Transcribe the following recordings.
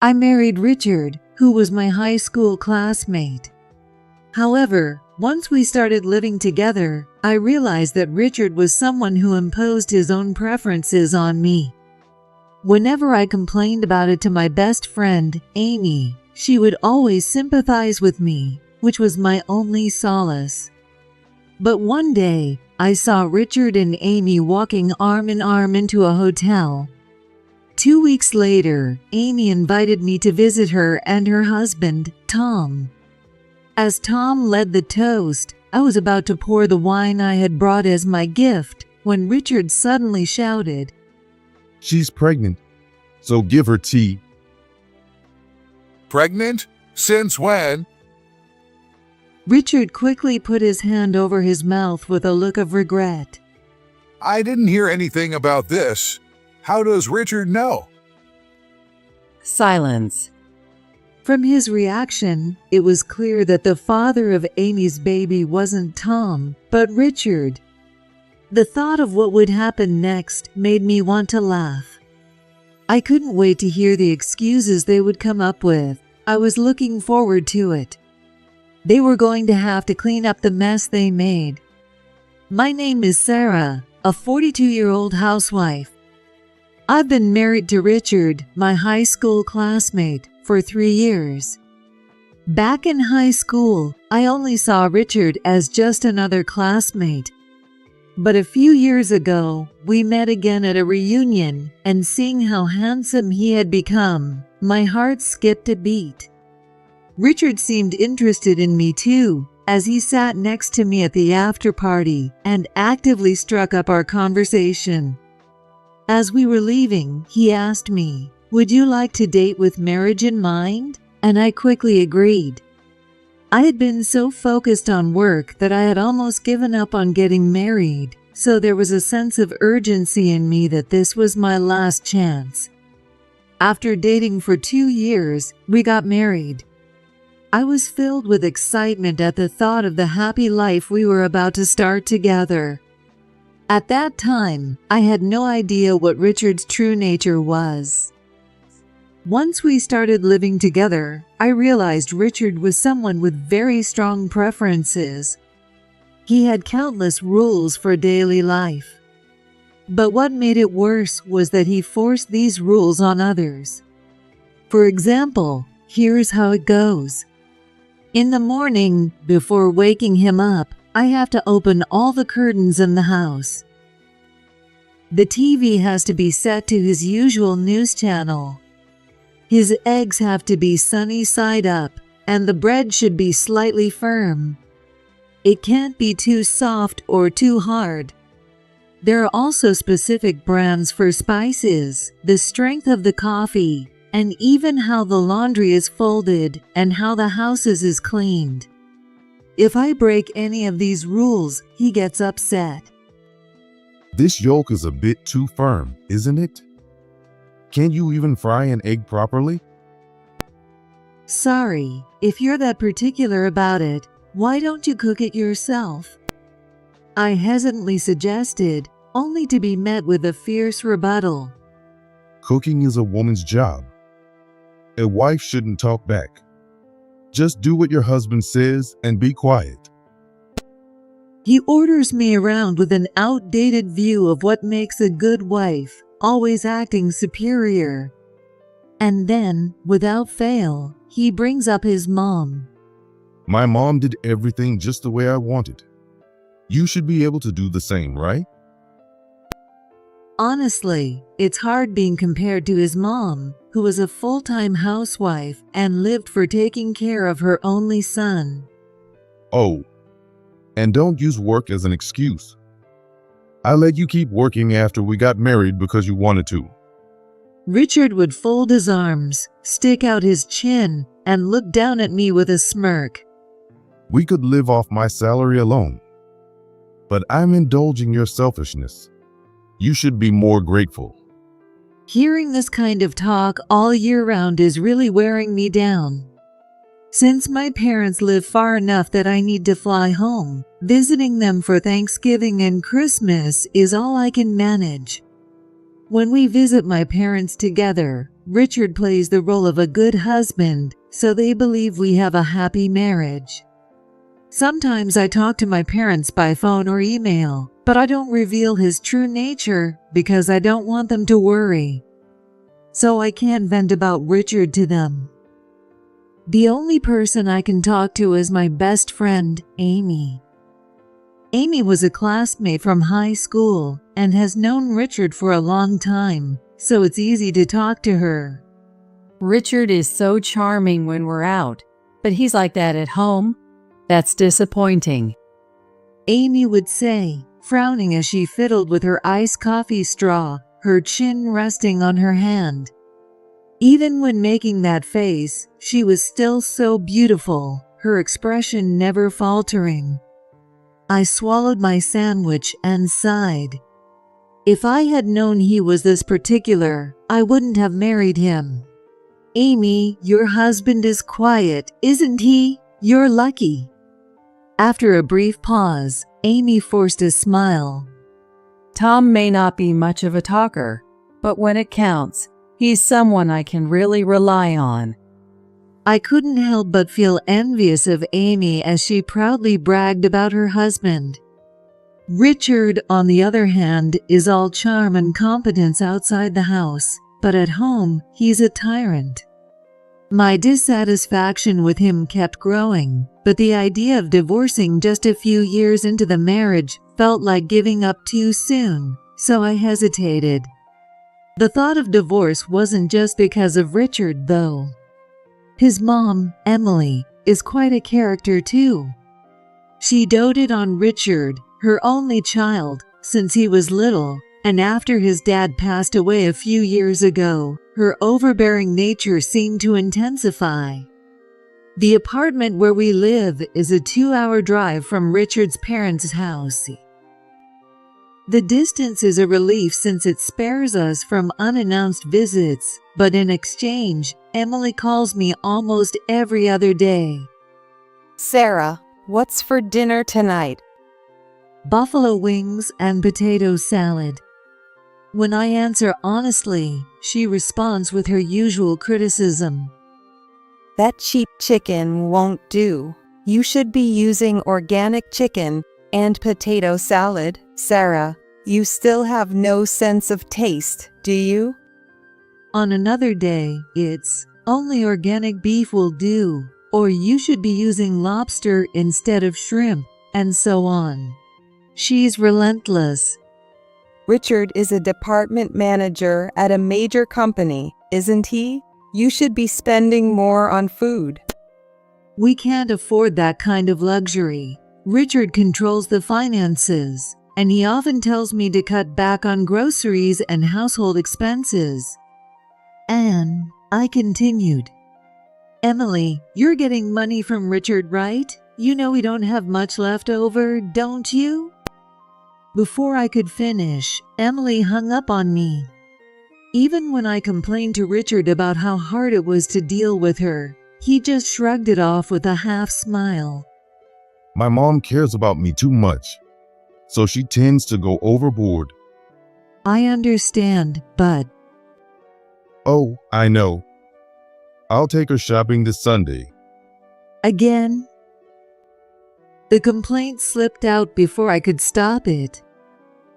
I married Richard, who was my high school classmate. However, once we started living together, I realized that Richard was someone who imposed his own preferences on me. Whenever I complained about it to my best friend, Amy, she would always sympathize with me, which was my only solace. But one day, I saw Richard and Amy walking arm in arm into a hotel. 2 weeks later, Amy invited me to visit her and her husband, Tom. As Tom led the toast, I was about to pour the wine I had brought as my gift when Richard suddenly shouted, "She's pregnant, so give her tea." Pregnant? Since when? Richard quickly put his hand over his mouth with a look of regret. I didn't hear anything about this. How does Richard know? Silence. From his reaction, it was clear that the father of Amy's baby wasn't Tom, but Richard. The thought of what would happen next made me want to laugh. I couldn't wait to hear the excuses they would come up with. I was looking forward to it. They were going to have to clean up the mess they made. My name is Sarah, a 42-year-old housewife. I've been married to Richard, my high school classmate, for 3 years. Back in high school, I only saw Richard as just another classmate. But a few years ago, we met again at a reunion, and seeing how handsome he had become, my heart skipped a beat. Richard seemed interested in me too, as he sat next to me at the after party and actively struck up our conversation. As we were leaving, he asked me, "Would you like to date with marriage in mind?" And I quickly agreed. I had been so focused on work that I had almost given up on getting married, so there was a sense of urgency in me that this was my last chance. After dating for 2 years, we got married. I was filled with excitement at the thought of the happy life we were about to start together. At that time, I had no idea what Richard's true nature was. Once we started living together, I realized Richard was someone with very strong preferences. He had countless rules for daily life. But what made it worse was that he forced these rules on others. For example, here's how it goes. In the morning, before waking him up, I have to open all the curtains in the house. The TV has to be set to his usual news channel. His eggs have to be sunny side up, and the bread should be slightly firm. It can't be too soft or too hard. There are also specific brands for spices, the strength of the coffee, and even how the laundry is folded and how the house is cleaned. If I break any of these rules, he gets upset. This yolk is a bit too firm, isn't it? Can't you even fry an egg properly? Sorry, if you're that particular about it, why don't you cook it yourself? I hesitantly suggested, only to be met with a fierce rebuttal. Cooking is a woman's job. A wife shouldn't talk back. Just do what your husband says and be quiet. He orders me around with an outdated view of what makes a good wife, always acting superior. And then, without fail, he brings up his mom. My mom did everything just the way I wanted. You should be able to do the same, right? Honestly, it's hard being compared to his mom, who was a full-time housewife and lived for taking care of her only son. Oh, and don't use work as an excuse. I let you keep working after we got married because you wanted to. Richard would fold his arms, stick out his chin, and look down at me with a smirk. We could live off my salary alone. But I'm indulging your selfishness. You should be more grateful. Hearing this kind of talk all year round is really wearing me down. Since my parents live far enough that I need to fly home, visiting them for Thanksgiving and Christmas is all I can manage. When we visit my parents together, Richard plays the role of a good husband, so they believe we have a happy marriage. Sometimes I talk to my parents by phone or email, but I don't reveal his true nature because I don't want them to worry. So I can't vent about Richard to them. The only person I can talk to is my best friend, Amy. Amy was a classmate from high school and has known Richard for a long time, so it's easy to talk to her. Richard is so charming when we're out, but he's like that at home. That's disappointing. Amy would say, frowning as she fiddled with her iced coffee straw, her chin resting on her hand. Even when making that face, she was still so beautiful, her expression never faltering. I swallowed my sandwich and sighed. If I had known he was this particular, I wouldn't have married him. Amy, your husband is quiet, isn't he? You're lucky. After a brief pause, Amy forced a smile. Tom may not be much of a talker, but when it counts, he's someone I can really rely on. I couldn't help but feel envious of Amy as she proudly bragged about her husband. Richard, on the other hand, is all charm and competence outside the house, but at home, he's a tyrant. My dissatisfaction with him kept growing, but the idea of divorcing just a few years into the marriage felt like giving up too soon, so I hesitated. The thought of divorce wasn't just because of Richard, though. His mom, Emily, is quite a character too. She doted on Richard, her only child, since he was little, and after his dad passed away a few years ago, her overbearing nature seemed to intensify. The apartment where we live is a 2-hour drive from Richard's parents' house. The distance is a relief since it spares us from unannounced visits, but in exchange, Emily calls me almost every other day. Sarah, what's for dinner tonight? Buffalo wings and potato salad. When I answer honestly, she responds with her usual criticism. That cheap chicken won't do. You should be using organic chicken and potato salad. Sarah, you still have no sense of taste, do you? On another day, it's only organic beef will do, or you should be using lobster instead of shrimp, and so on. She's relentless. Richard is a department manager at a major company, isn't he? You should be spending more on food. We can't afford that kind of luxury. Richard controls the finances, and he often tells me to cut back on groceries and household expenses. And I continued. Emily, you're getting money from Richard, right? You know we don't have much left over, don't you? Before I could finish, Emily hung up on me. Even when I complained to Richard about how hard it was to deal with her, he just shrugged it off with a half smile. My mom cares about me too much, so she tends to go overboard. I understand, but... Oh, I know. I'll take her shopping this Sunday. Again? The complaint slipped out before I could stop it.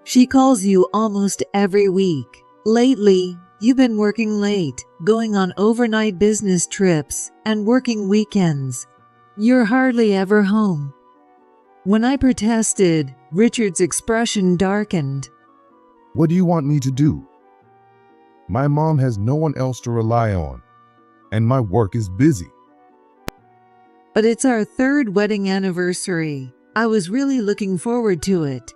She calls you almost every week. Lately, you've been working late, going on overnight business trips, and working weekends. You're hardly ever home. When I protested, Richard's expression darkened. What do you want me to do? My mom has no one else to rely on, and my work is busy. But it's our 3rd wedding anniversary. I was really looking forward to it.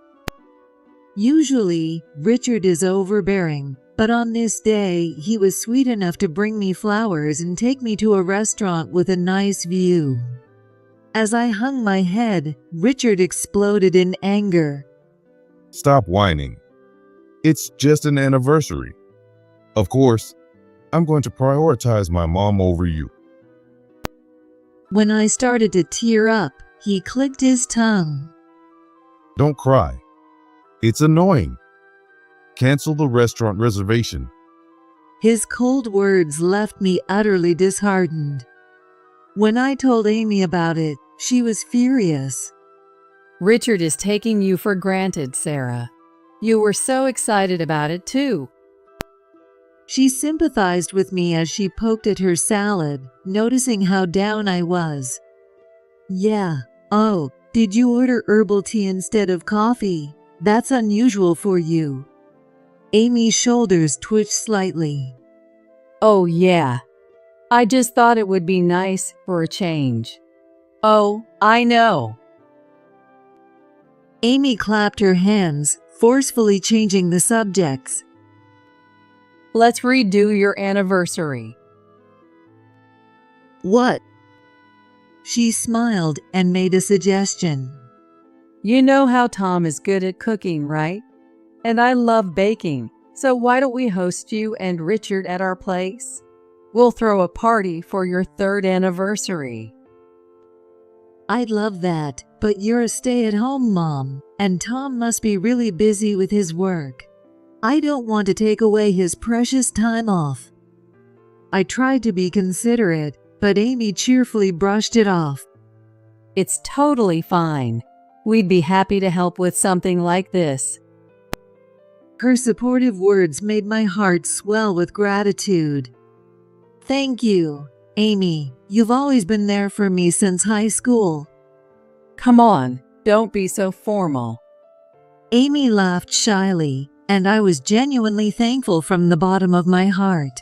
Usually, Richard is overbearing, but on this day, he was sweet enough to bring me flowers and take me to a restaurant with a nice view. As I hung my head, Richard exploded in anger. Stop whining. It's just an anniversary. Of course, I'm going to prioritize my mom over you. When I started to tear up, he clicked his tongue. Don't cry. It's annoying. Cancel the restaurant reservation. His cold words left me utterly disheartened. When I told Amy about it, she was furious. Richard is taking you for granted, Sarah. You were so excited about it too. She sympathized with me as she poked at her salad, noticing how down I was. Yeah. Oh, did you order herbal tea instead of coffee? That's unusual for you. Amy's shoulders twitched slightly. Oh yeah. I just thought it would be nice for a change. Oh, I know. Amy clapped her hands, forcefully changing the subjects. Let's redo your anniversary. What? She smiled and made a suggestion. You know how Tom is good at cooking, right? And I love baking, so why don't we host you and Richard at our place? We'll throw a party for your 3rd anniversary. I'd love that, but you're a stay-at-home mom, and Tom must be really busy with his work. I don't want to take away his precious time off. I tried to be considerate, but Amy cheerfully brushed it off. It's totally fine. We'd be happy to help with something like this. Her supportive words made my heart swell with gratitude. Thank you, Amy. You've always been there for me since high school. Come on, don't be so formal. Amy laughed shyly, and I was genuinely thankful from the bottom of my heart.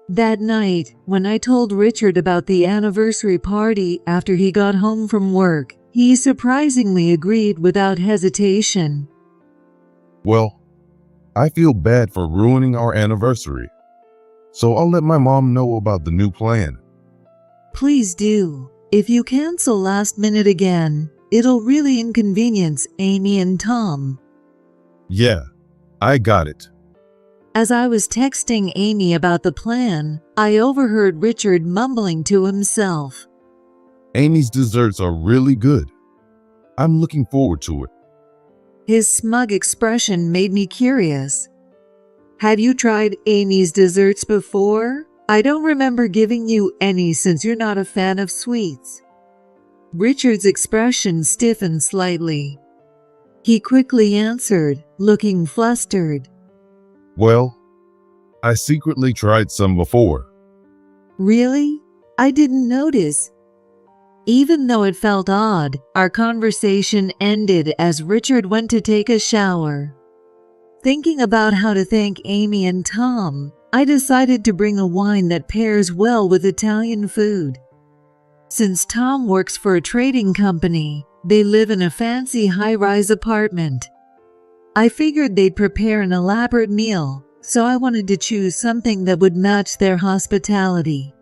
That night, when I told Richard about the anniversary party after he got home from work, he surprisingly agreed without hesitation. Well, I feel bad for ruining our anniversary, so I'll let my mom know about the new plan. Please do. If you cancel last minute again, it'll really inconvenience Amy and Tom. Yeah, I got it. As I was texting Amy about the plan, I overheard Richard mumbling to himself. Amy's desserts are really good. I'm looking forward to it. His smug expression made me curious. Have you tried Amy's desserts before? I don't remember giving you any since you're not a fan of sweets. Richard's expression stiffened slightly. He quickly answered, looking flustered. Well, I secretly tried some before. Really? I didn't notice. Even though it felt odd, our conversation ended as Richard went to take a shower. Thinking about how to thank Amy and Tom, I decided to bring a wine that pairs well with Italian food. Since Tom works for a trading company, they live in a fancy high-rise apartment. I figured they'd prepare an elaborate meal, so I wanted to choose something that would match their hospitality.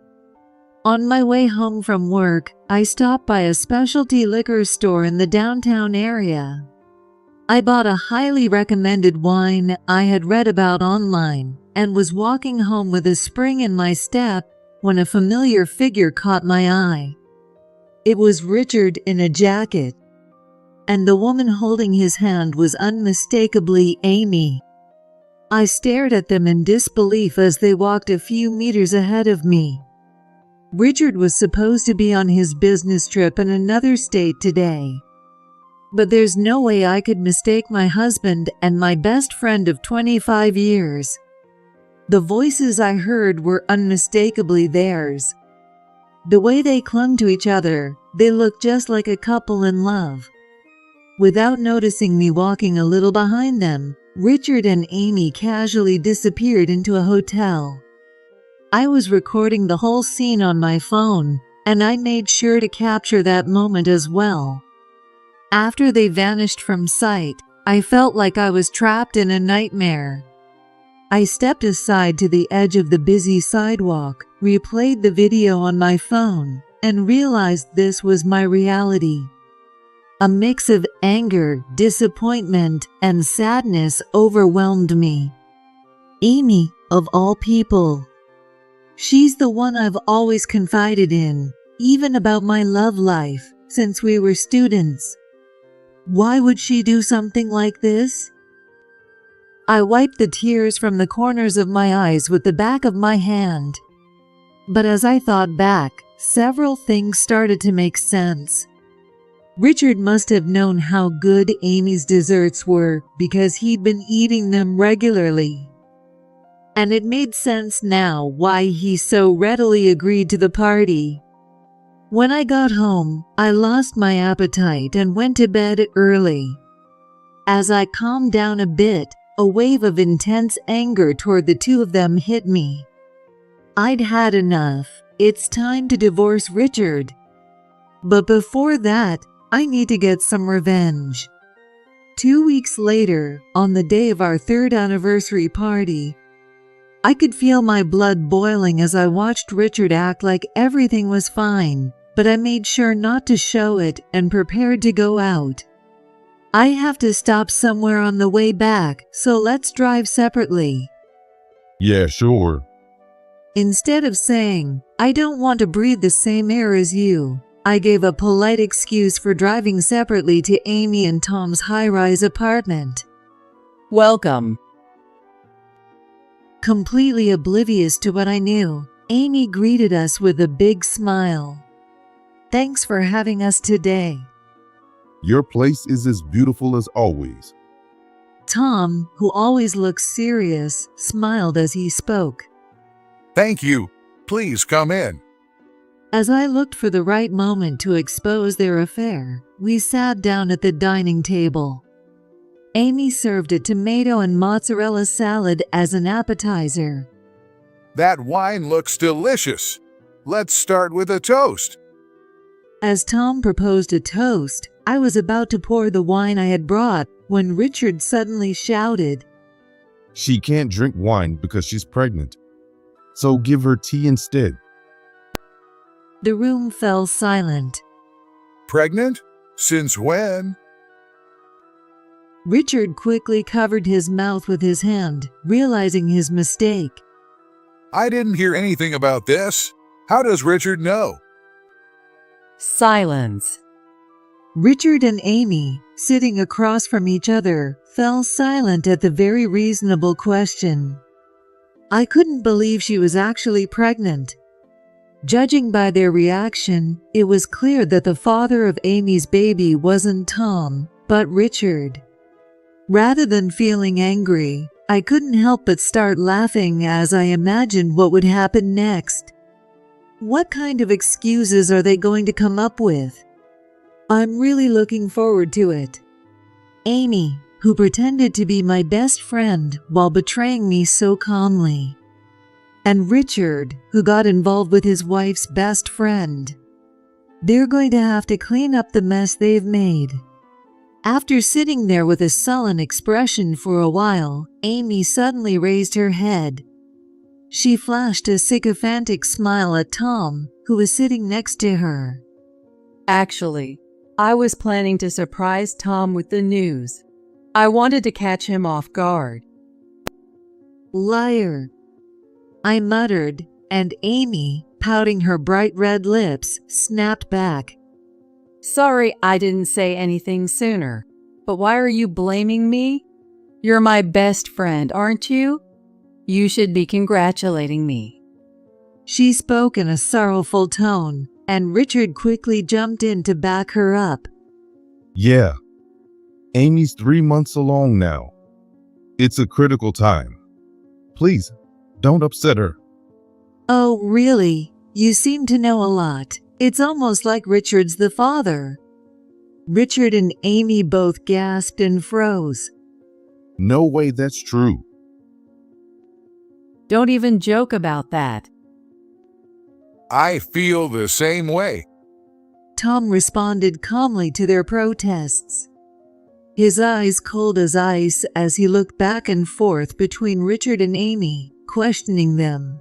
On my way home from work, I stopped by a specialty liquor store in the downtown area. I bought a highly recommended wine I had read about online and was walking home with a spring in my step when a familiar figure caught my eye. It was Richard in a jacket, and the woman holding his hand was unmistakably Amy. I stared at them in disbelief as they walked a few meters ahead of me. Richard was supposed to be on his business trip in another state today. But there's no way I could mistake my husband and my best friend of 25 years. The voices I heard were unmistakably theirs. The way they clung to each other, they looked just like a couple in love. Without noticing me walking a little behind them, Richard and Amy casually disappeared into a hotel. I was recording the whole scene on my phone, and I made sure to capture that moment as well. After they vanished from sight, I felt like I was trapped in a nightmare. I stepped aside to the edge of the busy sidewalk, replayed the video on my phone, and realized this was my reality. A mix of anger, disappointment, and sadness overwhelmed me. Amy, of all people. She's the one I've always confided in, even about my love life, since we were students. Why would she do something like this? I wiped the tears from the corners of my eyes with the back of my hand. But as I thought back, several things started to make sense. Richard must have known how good Amy's desserts were because he'd been eating them regularly. And it made sense now why he so readily agreed to the party. When I got home, I lost my appetite and went to bed early. As I calmed down a bit, a wave of intense anger toward the two of them hit me. I'd had enough. It's time to divorce Richard. But before that, I need to get some revenge. 2 weeks later, on the day of our 3rd anniversary party, I could feel my blood boiling as I watched Richard act like everything was fine, but I made sure not to show it and prepared to go out. I have to stop somewhere on the way back, so let's drive separately. Yeah, sure. Instead of saying, I don't want to breathe the same air as you, I gave a polite excuse for driving separately to Amy and Tom's high-rise apartment. Welcome. Completely oblivious to what I knew, Amy greeted us with a big smile. Thanks for having us today. Your place is as beautiful as always. Tom, who always looks serious, smiled as he spoke. Thank you. Please come in. As I looked for the right moment to expose their affair, we sat down at the dining table. Amy served a tomato and mozzarella salad as an appetizer. That wine looks delicious. Let's start with a toast. As Tom proposed a toast, I was about to pour the wine I had brought when Richard suddenly shouted, She can't drink wine because she's pregnant. So give her tea instead. The room fell silent. Pregnant? Since when? Richard quickly covered his mouth with his hand, realizing his mistake. I didn't hear anything about this. How does Richard know? Silence. Richard and Amy, sitting across from each other, fell silent at the very reasonable question. I couldn't believe she was actually pregnant. Judging by their reaction, it was clear that the father of Amy's baby wasn't Tom, but Richard. Rather than feeling angry, I couldn't help but start laughing as I imagined what would happen next. What kind of excuses are they going to come up with? I'm really looking forward to it. Amy, who pretended to be my best friend while betraying me so calmly. And Richard, who got involved with his wife's best friend. They're going to have to clean up the mess they've made. After sitting there with a sullen expression for a while, Amy suddenly raised her head. She flashed a sycophantic smile at Tom, who was sitting next to her. Actually, I was planning to surprise Tom with the news. I wanted to catch him off guard. Liar, I muttered, and Amy, pouting her bright red lips, snapped back. Sorry I didn't say anything sooner, but why are you blaming me? You're my best friend, aren't you? You should be congratulating me. She spoke in a sorrowful tone, and Richard quickly jumped in to back her up. Yeah. Amy's 3 months along now. It's a critical time. Please, don't upset her. Oh, really? You seem to know a lot. It's almost like Richard's the father. Richard and Amy both gasped and froze. No way that's true. Don't even joke about that. I feel the same way. Tom responded calmly to their protests. His eyes cold as ice as he looked back and forth between Richard and Amy, questioning them.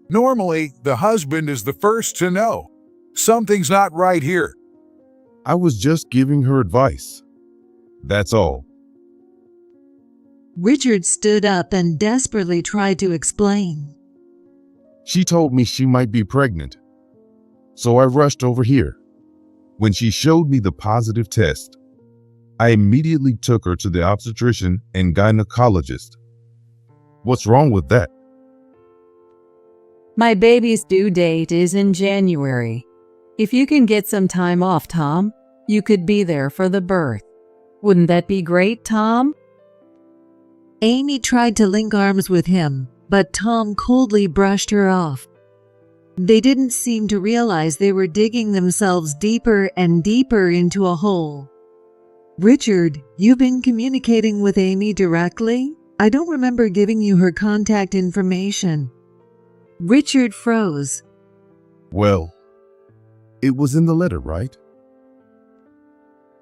Normally, the husband is the first to know. Something's not right here. I was just giving her advice. That's all. Richard stood up and desperately tried to explain. She told me she might be pregnant. So I rushed over here. When she showed me the positive test, I immediately took her to the obstetrician and gynecologist. What's wrong with that? My baby's due date is in January. If you can get some time off, Tom, you could be there for the birth. Wouldn't that be great, Tom? Amy tried to link arms with him, but Tom coldly brushed her off. They didn't seem to realize they were digging themselves deeper and deeper into a hole. Richard, you've been communicating with Amy directly? I don't remember giving you her contact information. Richard froze. Well, it was in the letter, right?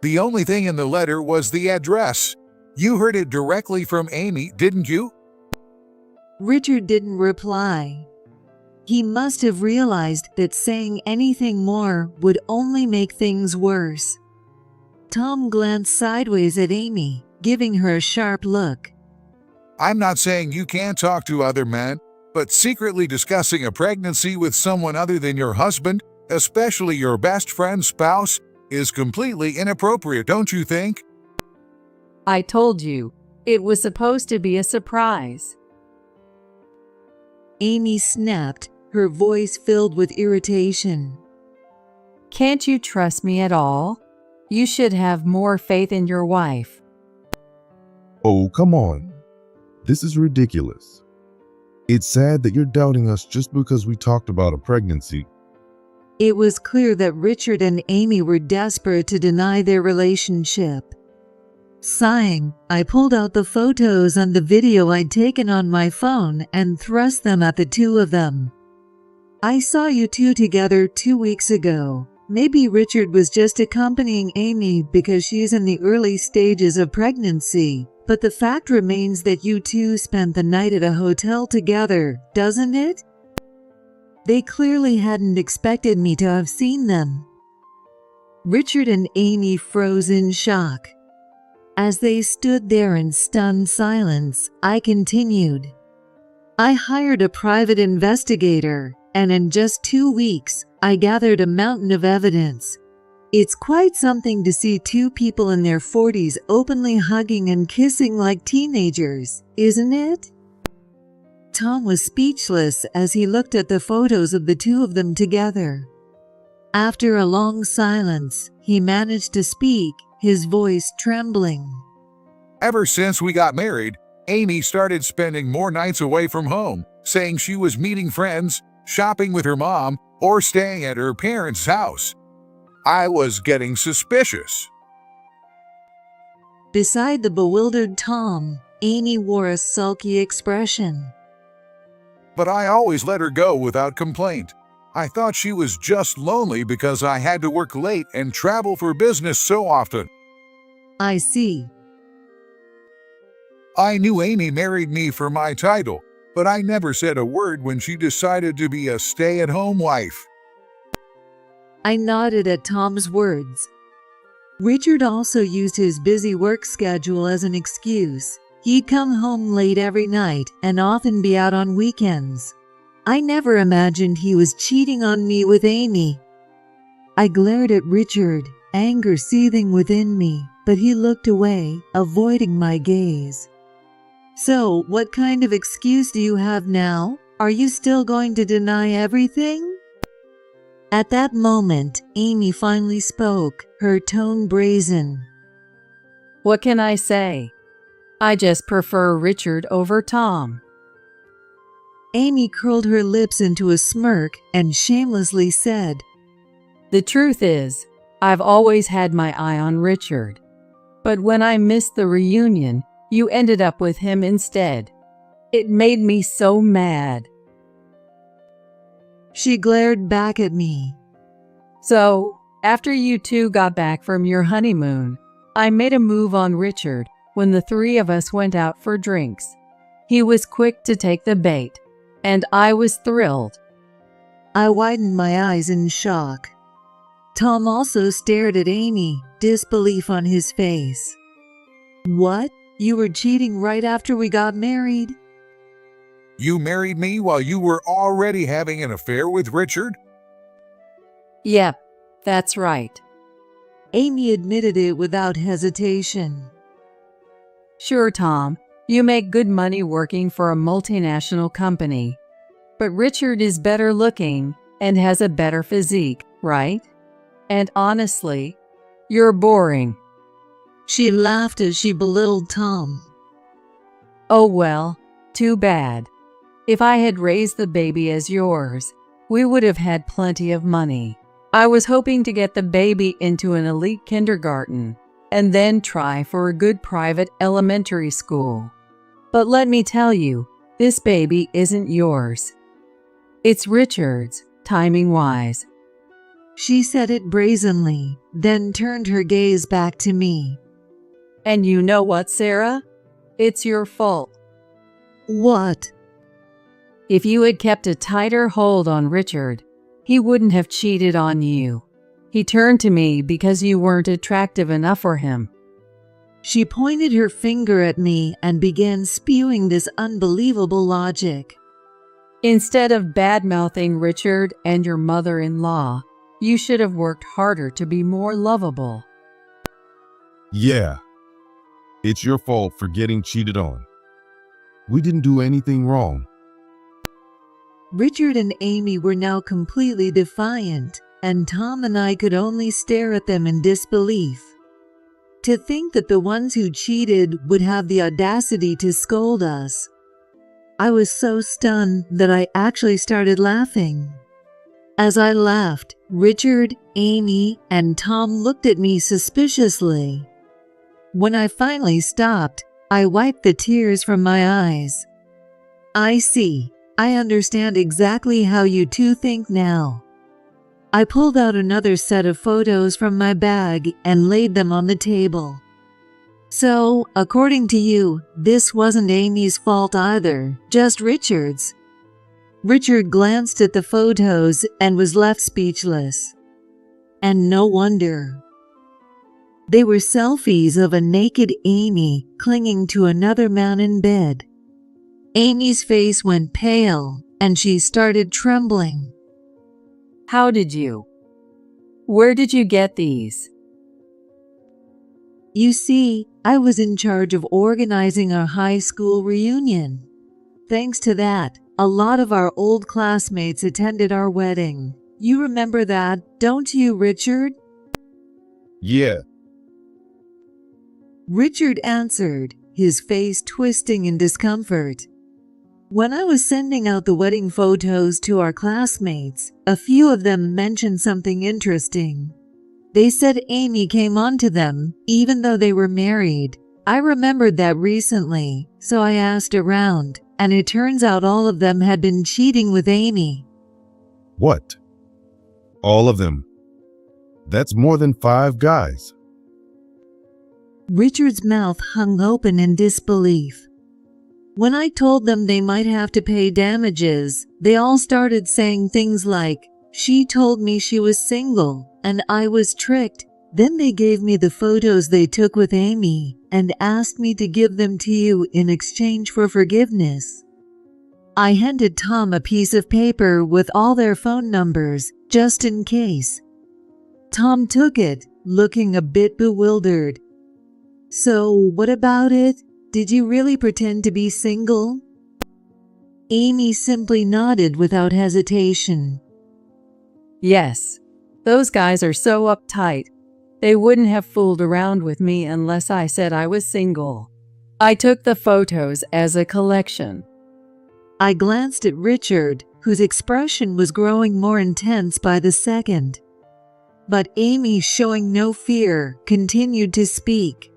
The only thing in the letter was the address. You heard it directly from Amy, didn't you? Richard didn't reply. He must have realized that saying anything more would only make things worse. Tom glanced sideways at Amy, giving her a sharp look. I'm not saying you can't talk to other men, but secretly discussing a pregnancy with someone other than your husband, especially your best friend's spouse, is completely inappropriate, don't you think? I told you, it was supposed to be a surprise. Amy snapped, her voice filled with irritation. Can't you trust me at all? You should have more faith in your wife. Oh, come on. This is ridiculous. It's sad that you're doubting us just because we talked about a pregnancy. It was clear that Richard and Amy were desperate to deny their relationship. Sighing, I pulled out the photos and the video I'd taken on my phone and thrust them at the two of them. I saw you two together 2 weeks ago. Maybe Richard was just accompanying Amy because she's in the early stages of pregnancy, but the fact remains that you two spent the night at a hotel together, doesn't it? They clearly hadn't expected me to have seen them. Richard and Amy froze in shock. As they stood there in stunned silence, I continued. I hired a private investigator, and in just 2 weeks, I gathered a mountain of evidence. It's quite something to see two people in their 40s openly hugging and kissing like teenagers, isn't it? Tom was speechless as he looked at the photos of the two of them together. After a long silence, he managed to speak, his voice trembling. Ever since we got married, Amy started spending more nights away from home, saying she was meeting friends, shopping with her mom, or staying at her parents' house. I was getting suspicious. Beside the bewildered Tom, Amy wore a sulky expression. But I always let her go without complaint. I thought she was just lonely because I had to work late and travel for business so often. I see. I knew Amy married me for my title, but I never said a word when she decided to be a stay-at-home wife. I nodded at Tom's words. Richard also used his busy work schedule as an excuse. He'd come home late every night and often be out on weekends. I never imagined he was cheating on me with Amy. I glared at Richard, anger seething within me, but he looked away, avoiding my gaze. So, what kind of excuse do you have now? Are you still going to deny everything? At that moment, Amy finally spoke, her tone brazen. What can I say? I just prefer Richard over Tom. Amy curled her lips into a smirk and shamelessly said, The truth is, I've always had my eye on Richard. But when I missed the reunion, you ended up with him instead. It made me so mad. She glared back at me. So, after you two got back from your honeymoon, I made a move on Richard when the three of us went out for drinks. He was quick to take the bait, and I was thrilled. I widened my eyes in shock. Tom also stared at Amy, disbelief on his face. What? You were cheating right after we got married? You married me while you were already having an affair with Richard? Yep, that's right. Amy admitted it without hesitation. Sure, Tom, you make good money working for a multinational company. But Richard is better looking and has a better physique, right? And honestly, you're boring. She laughed as she belittled Tom. Oh well, too bad. If I had raised the baby as yours, we would have had plenty of money. I was hoping to get the baby into an elite kindergarten and then try for a good private elementary school. But let me tell you, this baby isn't yours. It's Richard's, timing-wise. She said it brazenly, then turned her gaze back to me. And you know what, Sarah? It's your fault. What? If you had kept a tighter hold on Richard, he wouldn't have cheated on you. He turned to me because you weren't attractive enough for him. She pointed her finger at me and began spewing this unbelievable logic. Instead of bad-mouthing Richard and your mother-in-law, you should have worked harder to be more lovable. Yeah, it's your fault for getting cheated on. We didn't do anything wrong. Richard and Amy were now completely defiant, and Tom and I could only stare at them in disbelief. To think that the ones who cheated would have the audacity to scold us. I was so stunned that I actually started laughing. As I laughed, Richard, Amy, and Tom looked at me suspiciously. When I finally stopped, I wiped the tears from my eyes. I see. I understand exactly how you two think now. I pulled out another set of photos from my bag and laid them on the table. So, according to you, this wasn't Amy's fault either, just Richard's. Richard glanced at the photos and was left speechless. And no wonder. They were selfies of a naked Amy clinging to another man in bed. Amy's face went pale, and she started trembling. How did you? Where did you get these? You see, I was in charge of organizing our high school reunion. Thanks to that, a lot of our old classmates attended our wedding. You remember that, don't you, Richard? Yeah, Richard answered, his face twisting in discomfort. When I was sending out the wedding photos to our classmates, a few of them mentioned something interesting. They said Amy came onto them, even though they were married. I remembered that recently, so I asked around, and it turns out all of them had been cheating with Amy. what? All of them? That's more than 5 guys. Richard's mouth hung open in disbelief. When I told them they might have to pay damages, they all started saying things like, "She told me she was single, and I was tricked." Then they gave me the photos they took with Amy and asked me to give them to you in exchange for forgiveness. I handed Tom a piece of paper with all their phone numbers, just in case. Tom took it, looking a bit bewildered. So, what about it? Did you really pretend to be single? Amy simply nodded without hesitation. Yes. Those guys are so uptight. They wouldn't have fooled around with me unless I said I was single. I took the photos as a collection. I glanced at Richard, whose expression was growing more intense by the second. But Amy, showing no fear, continued to speak.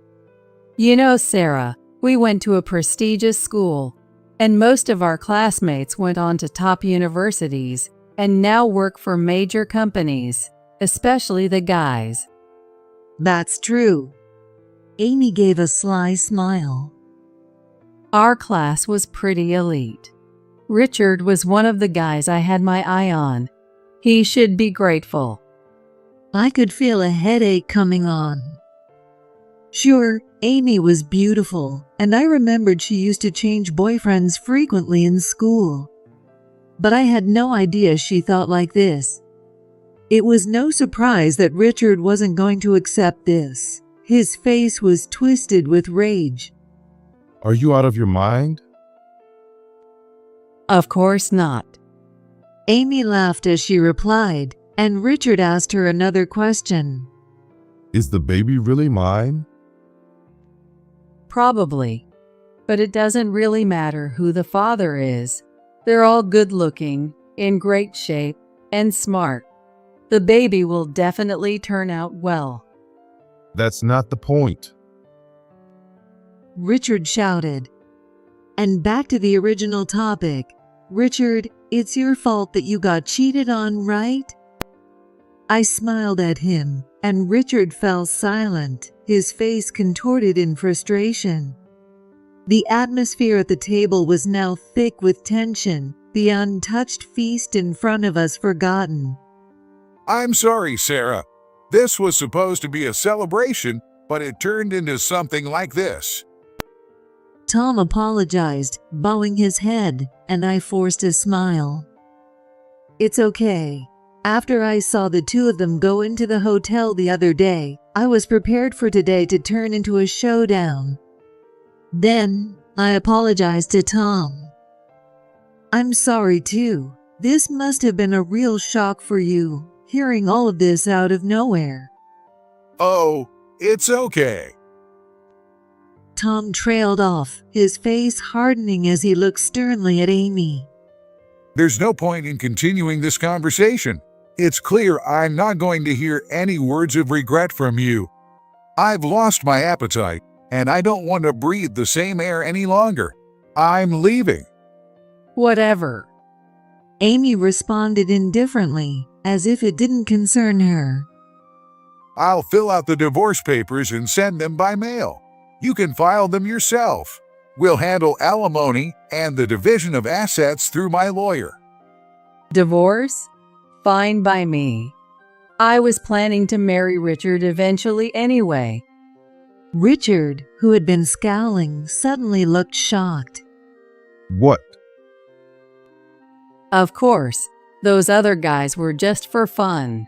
You know, Sarah, we went to a prestigious school, and most of our classmates went on to top universities and now work for major companies, especially the guys. That's true. Amy gave a sly smile. Our class was pretty elite. Richard was one of the guys I had my eye on. He should be grateful. I could feel a headache coming on. Sure, Amy was beautiful, and I remembered she used to change boyfriends frequently in school. But I had no idea she thought like this. It was no surprise that Richard wasn't going to accept this. His face was twisted with rage. Are you out of your mind? Of course not. Amy laughed as she replied, and Richard asked her another question. Is the baby really mine? Probably. But it doesn't really matter who the father is. They're all good looking, in great shape, and smart. The baby will definitely turn out well. That's not the point. Richard shouted. And back to the original topic. Richard, it's your fault that you got cheated on, right? I smiled at him, and Richard fell silent, his face contorted in frustration. The atmosphere at the table was now thick with tension, the untouched feast in front of us forgotten. I'm sorry, Sarah. This was supposed to be a celebration, but it turned into something like this. Tom apologized, bowing his head, and I forced a smile. It's okay. After I saw the two of them go into the hotel the other day, I was prepared for today to turn into a showdown. Then, I apologized to Tom. I'm sorry too. This must have been a real shock for you, hearing all of this out of nowhere. Oh, it's okay. Tom trailed off, his face hardening as he looked sternly at Amy. There's no point in continuing this conversation. It's clear I'm not going to hear any words of regret from you. I've lost my appetite, and I don't want to breathe the same air any longer. I'm leaving. Whatever. Amy responded indifferently, as if it didn't concern her. I'll fill out the divorce papers and send them by mail. You can file them yourself. We'll handle alimony and the division of assets through my lawyer. Divorce? Fine by me. I was planning to marry Richard eventually anyway. Richard, who had been scowling, suddenly looked shocked. What? Of course, those other guys were just for fun.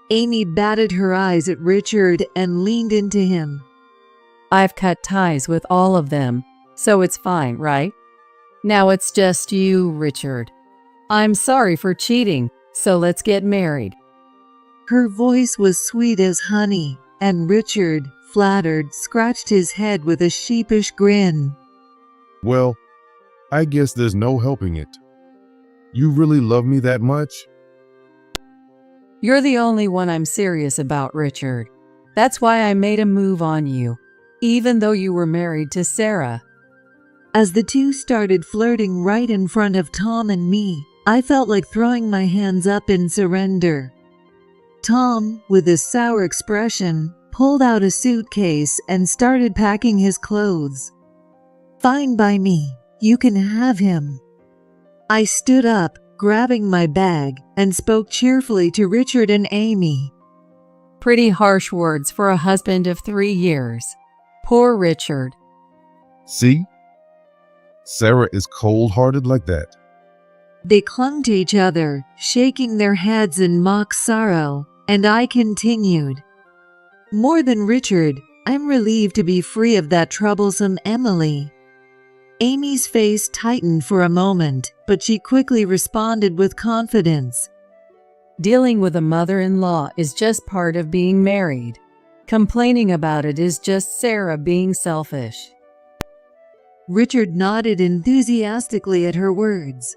Amy batted her eyes at Richard and leaned into him. I've cut ties with all of them, so it's fine, right? Now it's just you, Richard. I'm sorry for cheating, so let's get married. Her voice was sweet as honey, and Richard, flattered, scratched his head with a sheepish grin. Well, I guess there's no helping it. You really love me that much? You're the only one I'm serious about, Richard. That's why I made a move on you, even though you were married to Sarah. As the two started flirting right in front of Tom and me, I felt like throwing my hands up in surrender. Tom, with a sour expression, pulled out a suitcase and started packing his clothes. Fine by me. You can have him. I stood up, grabbing my bag, and spoke cheerfully to Richard and Amy. Pretty harsh words for a husband of 3 years. Poor Richard. See? Sarah is cold-hearted like that. They clung to each other, shaking their heads in mock sorrow, and I continued. More than Richard, I'm relieved to be free of that troublesome Emily. Amy's face tightened for a moment, but she quickly responded with confidence. Dealing with a mother-in-law is just part of being married. Complaining about it is just Sarah being selfish. Richard nodded enthusiastically at her words.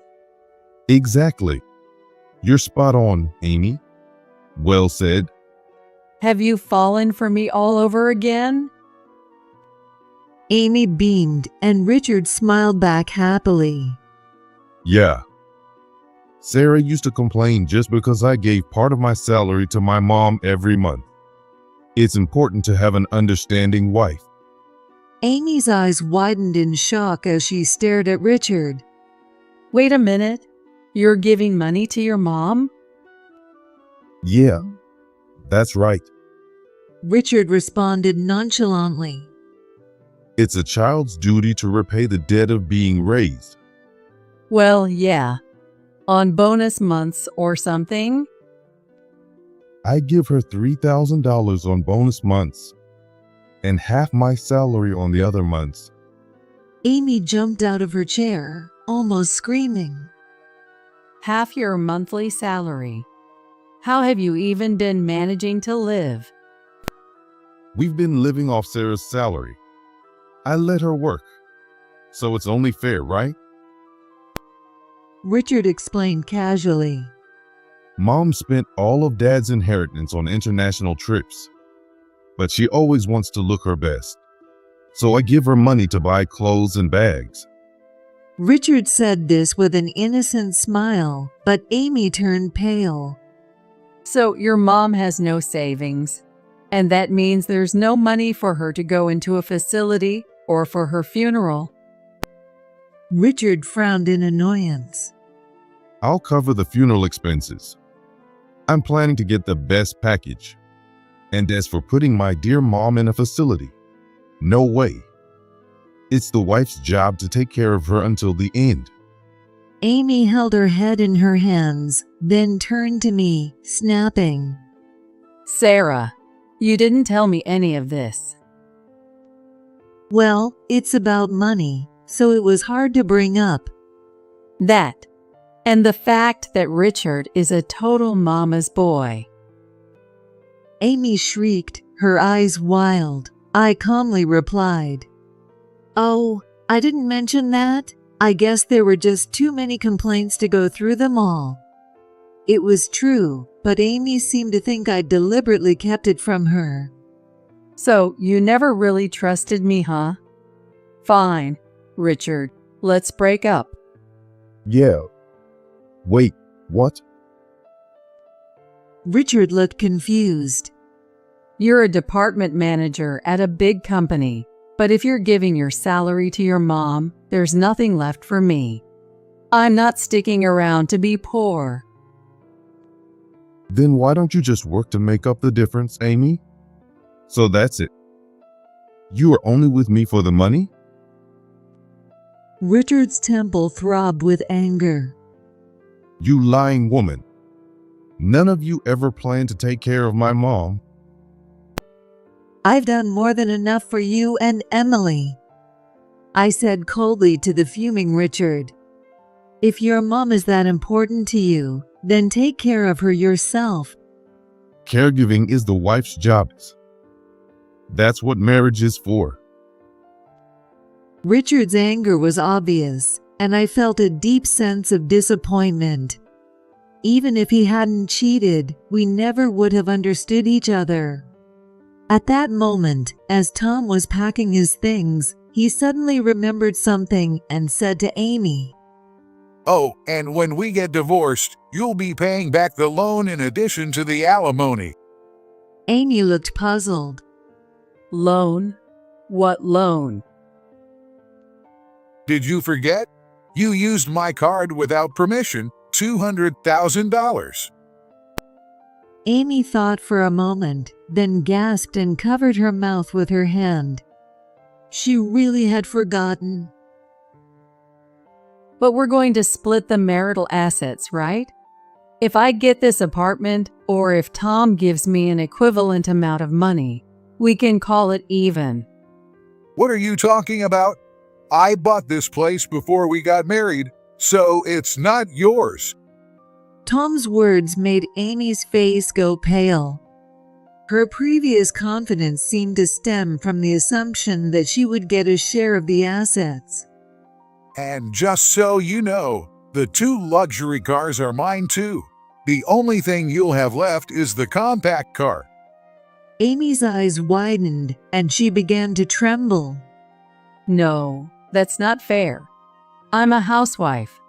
Exactly. You're spot on, Amy. Well said. Have you fallen for me all over again? Amy beamed, and Richard smiled back happily. Yeah. Sarah used to complain just because I gave part of my salary to my mom every month. It's important to have an understanding wife. Amy's eyes widened in shock as she stared at Richard. Wait a minute. You're giving money to your mom? Yeah, that's right. Richard responded nonchalantly. It's a child's duty to repay the debt of being raised. Well, yeah. On bonus months or something? I give her $3,000 on bonus months and half my salary on the other months. Amy jumped out of her chair, almost screaming. Half your monthly salary. How have you even been managing to live? We've been living off Sarah's salary. I let her work, so it's only fair, right? Richard explained casually. Mom spent all of Dad's inheritance on international trips, but she always wants to look her best. So I give her money to buy clothes and bags. Richard said this with an innocent smile, but Amy turned pale. So your mom has no savings, and that means there's no money for her to go into a facility or for her funeral. Richard frowned in annoyance. I'll cover the funeral expenses. I'm planning to get the best package. And as for putting my dear mom in a facility, no way. It's the wife's job to take care of her until the end. Amy held her head in her hands, then turned to me, snapping. Sarah, you didn't tell me any of this. Well, it's about money, so it was hard to bring up. That, and the fact that Richard is a total mama's boy. Amy shrieked, her eyes wild. I calmly replied, "Oh, I didn't mention that. I guess there were just too many complaints to go through them all." It was true, but Amy seemed to think I deliberately kept it from her. So you never really trusted me, huh? Fine, Richard, let's break up. Yeah. Wait, what? Richard looked confused. You're a department manager at a big company, but if you're giving your salary to your mom, there's nothing left for me. I'm not sticking around to be poor. Then why don't you just work to make up the difference, Amy? So that's it. You are only with me for the money? Richard's temple throbbed with anger. You lying woman. None of you ever planned to take care of my mom. I've done more than enough for you and Emily, I said coldly to the fuming Richard. If your mom is that important to you, then take care of her yourself. Caregiving is the wife's job. That's what marriage is for. Richard's anger was obvious, and I felt a deep sense of disappointment. Even if he hadn't cheated, we never would have understood each other. At that moment, as Tom was packing his things, he suddenly remembered something and said to Amy, Oh, and when we get divorced, you'll be paying back the loan in addition to the alimony. Amy looked puzzled. Loan? What loan? Did you forget? You used my card without permission, $200,000. Amy thought for a moment, then gasped and covered her mouth with her hand. She really had forgotten. But we're going to split the marital assets, right? If I get this apartment, or if Tom gives me an equivalent amount of money, we can call it even. What are you talking about? I bought this place before we got married, so it's not yours. Tom's words made Amy's face go pale. Her previous confidence seemed to stem from the assumption that she would get a share of the assets. And just so you know, the 2 luxury cars are mine too. The only thing you'll have left is the compact car. Amy's eyes widened and she began to tremble. No, that's not fair. I'm a housewife.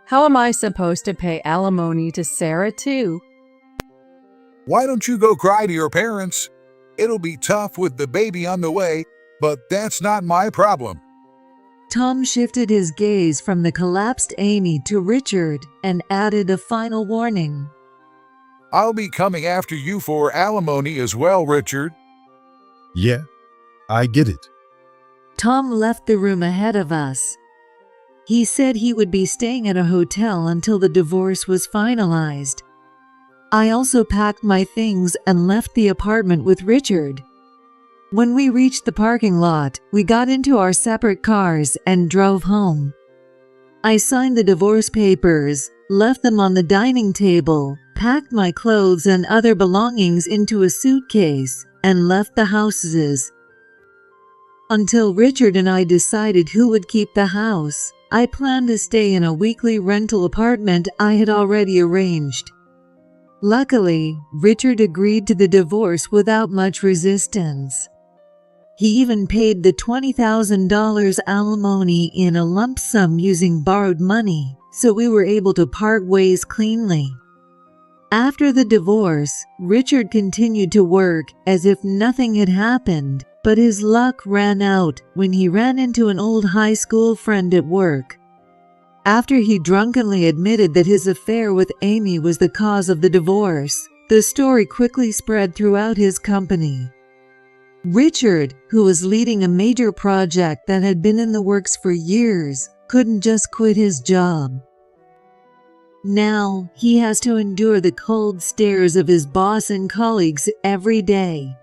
How am I supposed to pay alimony to Sarah too? Why don't you go cry to your parents? It'll be tough with the baby on the way, but that's not my problem. Tom shifted his gaze from the collapsed Amy to Richard and added a final warning. I'll be coming after you for alimony as well, Richard. Yeah, I get it. Tom left the room ahead of us. He said he would be staying at a hotel until the divorce was finalized. I also packed my things and left the apartment with Richard. When we reached the parking lot, we got into our separate cars and drove home. I signed the divorce papers, left them on the dining table, packed my clothes and other belongings into a suitcase, and left the houses. Until Richard and I decided who would keep the house, I planned to stay in a weekly rental apartment I had already arranged. Luckily, Richard agreed to the divorce without much resistance. He even paid the $20,000 alimony in a lump sum using borrowed money, so we were able to part ways cleanly. After the divorce, Richard continued to work as if nothing had happened, but his luck ran out when he ran into an old high school friend at work. After he drunkenly admitted that his affair with Amy was the cause of the divorce, the story quickly spread throughout his company. Richard, who was leading a major project that had been in the works for years, couldn't just quit his job. Now, he has to endure the cold stares of his boss and colleagues every day.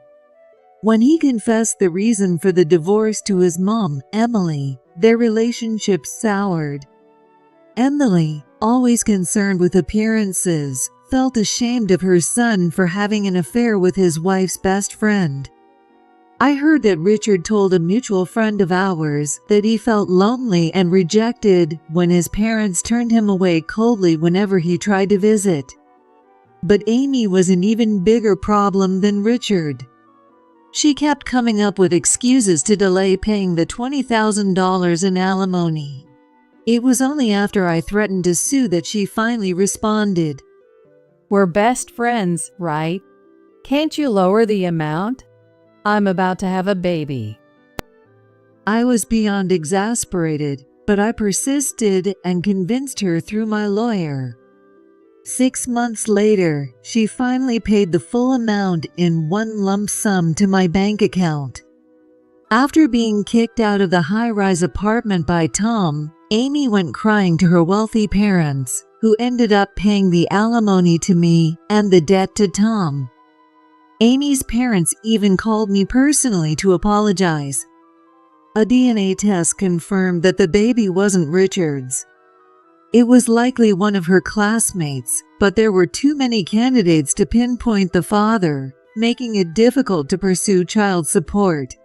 When he confessed the reason for the divorce to his mom, Emily, their relationship soured. Emily, always concerned with appearances, felt ashamed of her son for having an affair with his wife's best friend. I heard that Richard told a mutual friend of ours that he felt lonely and rejected when his parents turned him away coldly whenever he tried to visit. But Amy was an even bigger problem than Richard. She kept coming up with excuses to delay paying the $20,000 in alimony. It was only after I threatened to sue that she finally responded. We're best friends, right? Can't you lower the amount? I'm about to have a baby. I was beyond exasperated, but I persisted and convinced her through my lawyer. 6 months later, she finally paid the full amount in one lump sum to my bank account. After being kicked out of the high-rise apartment by Tom, Amy went crying to her wealthy parents, who ended up paying the alimony to me and the debt to Tom. Amy's parents even called me personally to apologize. A DNA test confirmed that the baby wasn't Richard's. It was likely one of her classmates, but there were too many candidates to pinpoint the father, making it difficult to pursue child support.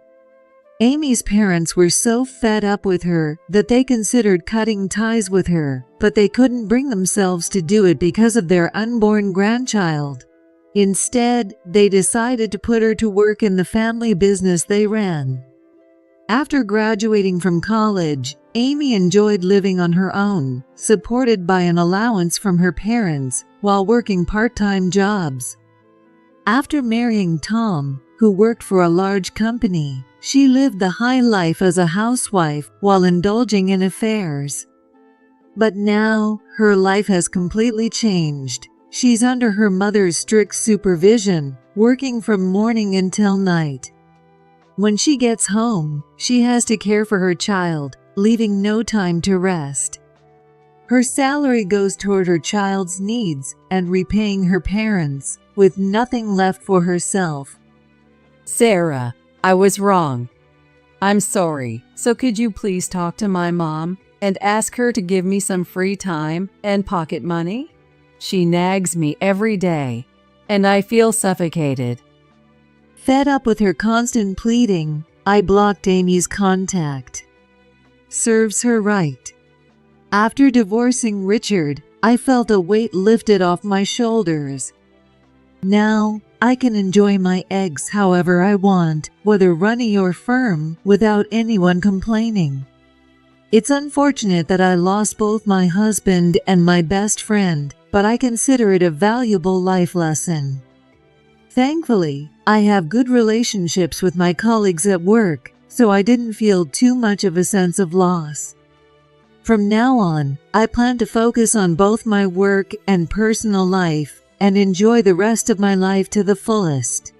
Amy's parents were so fed up with her that they considered cutting ties with her, but they couldn't bring themselves to do it because of their unborn grandchild. Instead, they decided to put her to work in the family business they ran. After graduating from college, Amy enjoyed living on her own, supported by an allowance from her parents, while working part-time jobs. After marrying Tom, who worked for a large company, she lived the high life as a housewife while indulging in affairs. But now, her life has completely changed. She's under her mother's strict supervision, working from morning until night. When she gets home, she has to care for her child, leaving no time to rest. Her salary goes toward her child's needs and repaying her parents, with nothing left for herself. Sarah, I was wrong. I'm sorry. So could you please talk to my mom and ask her to give me some free time and pocket money? She nags me every day, and I feel suffocated. Fed up with her constant pleading, I blocked Amy's contact. Serves her right. After divorcing Richard, I felt a weight lifted off my shoulders. Now, I can enjoy my eggs however I want, whether runny or firm, without anyone complaining. It's unfortunate that I lost both my husband and my best friend, but I consider it a valuable life lesson. Thankfully, I have good relationships with my colleagues at work, so I didn't feel too much of a sense of loss. From now on, I plan to focus on both my work and personal life and enjoy the rest of my life to the fullest.